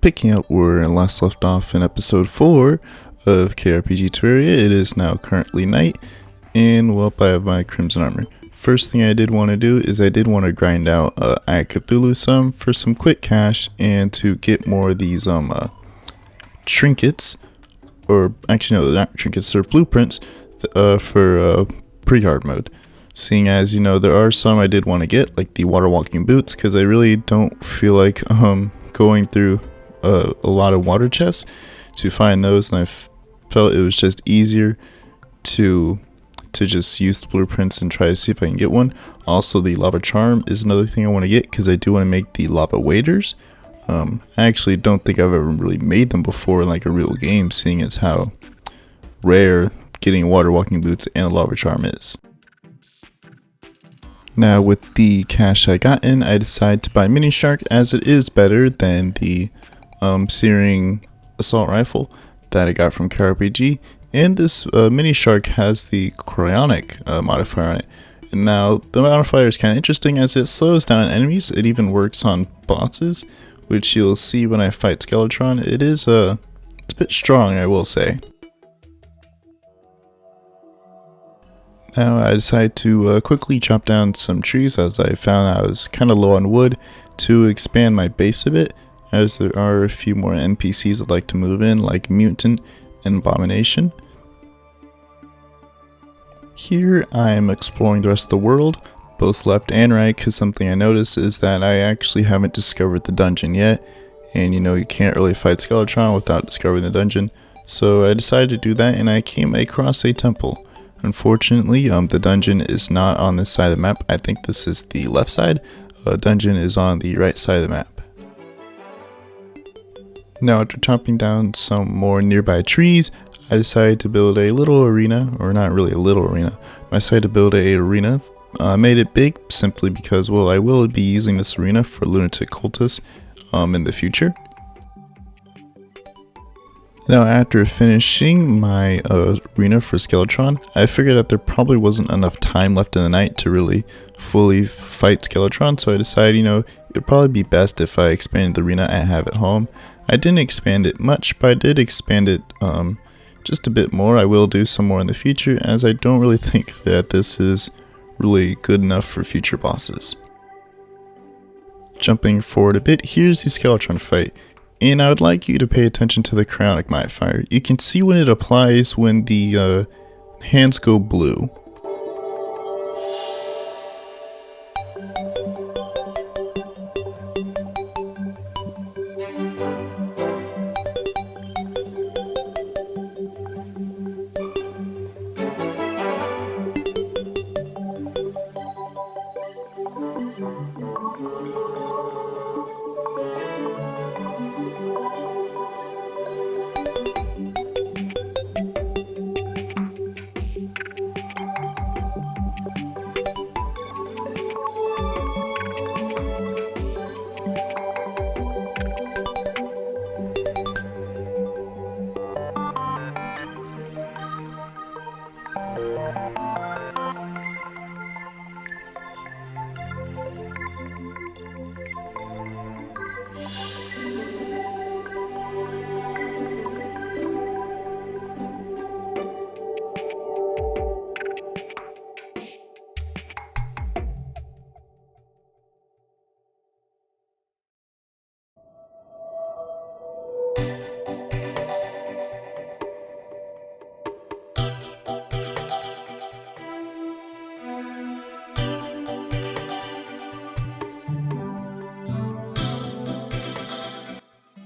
picking up where last left off in episode 4 of KRPG Terraria. It is now currently night, and well, I have my crimson armor. First thing I did want to do is I did want to grind out I Cthulhu some for some quick cash and to get more of these trinkets, or actually no, they're not trinkets, they're blueprints for pre-hard mode. Seeing as, you know, there are some I did want to get, like the water walking boots, because I really don't feel like going through a lot of water chests to find those, and I felt it was just easier to just use the blueprints and try to see if I can get one. Also, the lava charm is another thing I want to get, because I do want to make the lava waders. I actually don't think I've ever really made them before in like a real game, seeing as how rare getting water walking boots and a lava charm is. Now with the cash I got in, I decided to buy Mini Shark, as it is better than the Searing assault rifle that I got from KRPG, and this Mini Shark has the cryonic modifier on it. And now the modifier is kind of interesting as it slows down enemies. It even works on bosses, which you'll see when I fight Skeletron. It is it's a bit strong, I will say. Now I decided to quickly chop down some trees, as I found I was kind of low on wood, to expand my base a bit, as there are a few more NPCs I'd like to move in, like Mutant and Abomination. Here I'm exploring the rest of the world, both left and right, because something I noticed is that I actually haven't discovered the dungeon yet, and you know, you can't really fight Skeletron without discovering the dungeon, so I decided to do that, and I came across a temple. Unfortunately, the dungeon is not on this side of the map. I think this is the left side. Dungeon is on the right side of the map. Now, after chopping down some more nearby trees, I decided to build a little arena, or not really a little arena. I decided to build a arena. Made it big simply because, well, I will be using this arena for Lunatic Cultist in the future. Now, after finishing my arena for Skeletron, I figured that there probably wasn't enough time left in the night to really fully fight Skeletron, so I decided, you know, it'd probably be best if I expanded the arena I have at home. I didn't expand it much, but I did expand it just a bit more. I will do some more in the future, as I don't really think that this is really good enough for future bosses. Jumping forward a bit, here's the Skeletron fight. And I would like you to pay attention to the cryonic modifier. You can see when it applies when the hands go blue.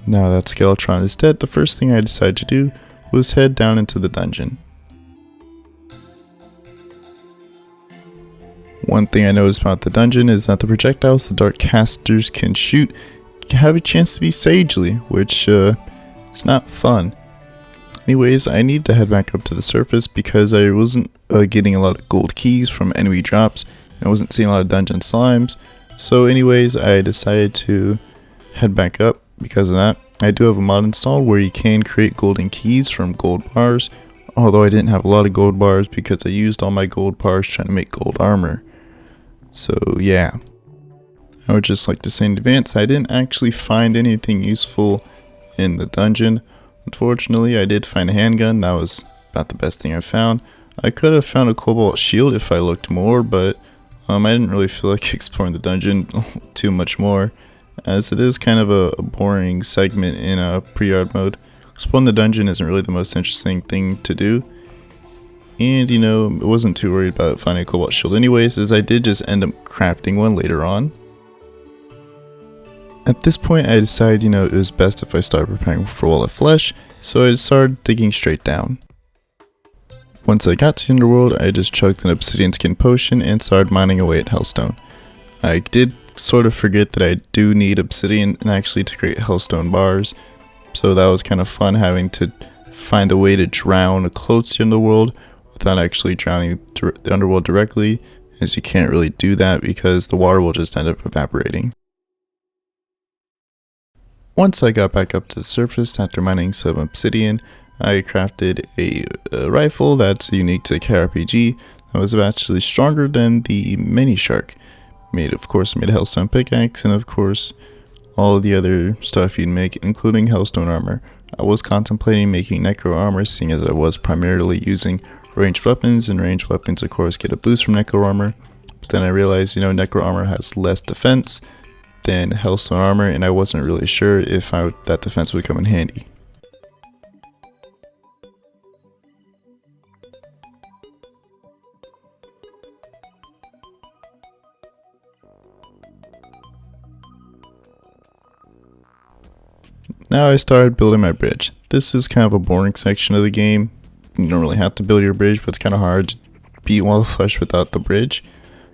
Now that Skeletron is dead, the first thing I decided to do was head down into the dungeon. One thing I noticed about the dungeon is that the projectiles the dark casters can shoot have a chance to be sagely, which is not fun. Anyways, I need to head back up to the surface because I wasn't getting a lot of gold keys from enemy drops, and I wasn't seeing a lot of dungeon slimes. So anyways, I decided to head back up. Because of that, I do have a mod installed where you can create golden keys from gold bars, although I didn't have a lot of gold bars because I used all my gold bars trying to make gold armor. So yeah, I would just like to say in advance, I didn't actually find anything useful in the dungeon. Unfortunately, I did find a handgun. That was about the best thing I found. I could have found a cobalt shield if I looked more, but I didn't really feel like exploring the dungeon too much more, as it is kind of a boring segment in a pre-yard mode. Exploring the dungeon isn't really the most interesting thing to do, and I wasn't too worried about finding a cobalt shield anyways, as I did just end up crafting one later on. At this point I decided it was best if I started preparing for Wall of Flesh, so I started digging straight down. Once I got to the underworld, I just chugged an obsidian skin potion and started mining away at Hellstone. I did sort of forget that I do need obsidian and actually to create Hellstone bars, so that was kind of fun having to find a way to drown close to the underworld without actually drowning the underworld directly, as you can't really do that because the water will just end up evaporating. Once I got back up to the surface after mining some obsidian, I crafted a rifle that's unique to KRPG that was actually stronger than the mini shark. Of course, made a Hellstone pickaxe and of course all the other stuff you'd make, including Hellstone armor. I was contemplating making necro armor, seeing as I was primarily using ranged weapons, and ranged weapons of course get a boost from necro armor. But then I realized necro armor has less defense than Hellstone armor, and I wasn't really sure if that defense would come in handy. Now I started building my bridge. This is kind of a boring section of the game. You don't really have to build your bridge, but it's kind of hard to beat Wall of Flesh without the bridge.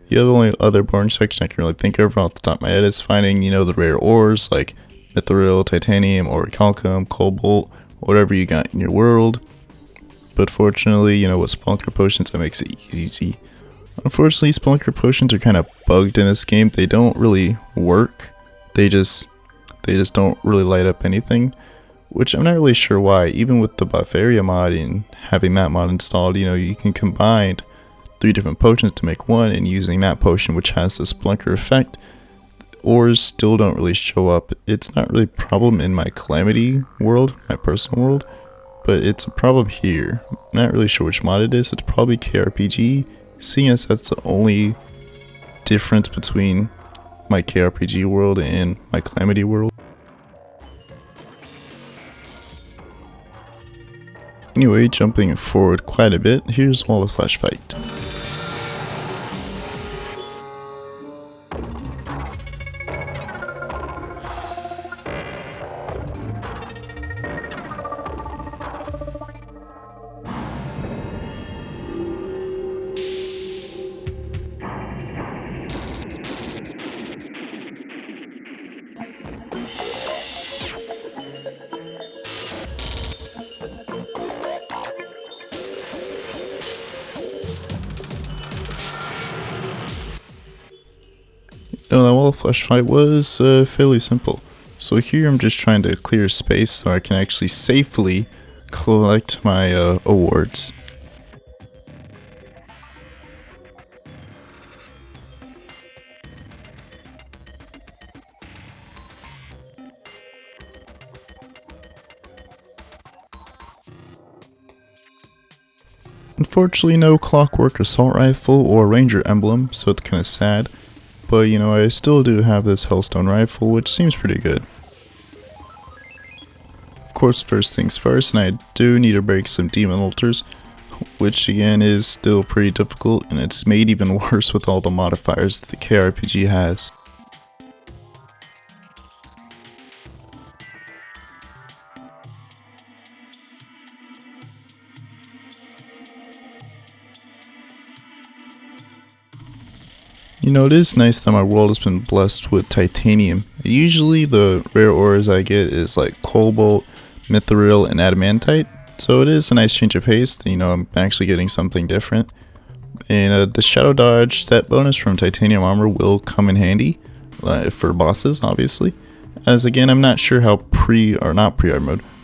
The only other boring section I can really think of off the top of my head is finding, the rare ores like mithril, titanium, orichalcum, cobalt, whatever you got in your world. But fortunately, with Spelunker potions, that makes it easy. Unfortunately, Spelunker potions are kind of bugged in this game. They don't really work. They just don't really light up anything, which I'm not really sure why. Even with the Buffaria mod and having that mod installed, you can combine 3 different potions to make one, and using that potion which has the Spelunker effect, ores still don't really show up. It's not really a problem in my Calamity world, my personal world, but it's a problem here. I'm not really sure which mod it is. It's probably KRPG, seeing as that's the only difference between my KRPG world and my Calamity world. Anyway, jumping forward quite a bit, here's Wall of Flesh fight. That Wall of Flesh fight was fairly simple. So here I'm just trying to clear space so I can actually safely collect my awards. Unfortunately, no clockwork assault rifle or ranger emblem, so it's kind of sad. But I still do have this Hellstone rifle, which seems pretty good. Of course, first things first, and I do need to break some demon altars, which again is still pretty difficult, and it's made even worse with all the modifiers that the KRPG has. It is nice that my world has been blessed with titanium. Usually the rare ores I get is like cobalt, mithril, and adamantite, so it is a nice change of pace. I'm actually getting something different. And the shadow dodge set bonus from titanium armor will come in handy for bosses, obviously. As again, I'm not sure how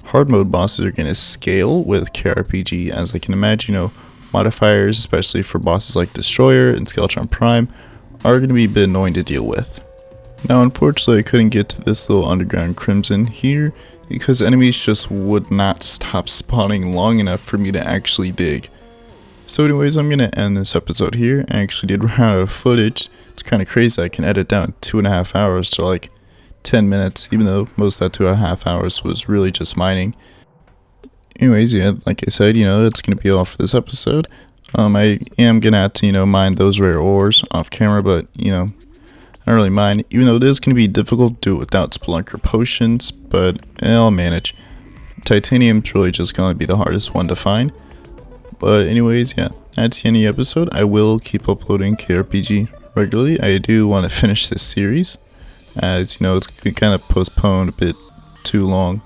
hard mode bosses are going to scale with KRPG, as I can imagine, modifiers, especially for bosses like Destroyer and Skeletron Prime, are going to be a bit annoying to deal with. Now unfortunately I couldn't get to this little underground crimson here, because enemies just would not stop spawning long enough for me to actually dig. So anyways, I'm gonna end this episode here. I actually did run out of footage. It's kind of crazy I can edit down 2.5 hours to like 10 minutes, even though most of that 2.5 hours was really just mining. Anyways, yeah, like I said, that's gonna be all for this episode. I am gonna have to, mine those rare ores off camera, but, I don't really mind, even though it is gonna be difficult to do it without Spelunker potions, but I'll manage. Titanium's really just gonna be the hardest one to find. But anyways, yeah, that's the end of the episode. I will keep uploading KRPG regularly. I do want to finish this series, as it's kind of postponed a bit too long.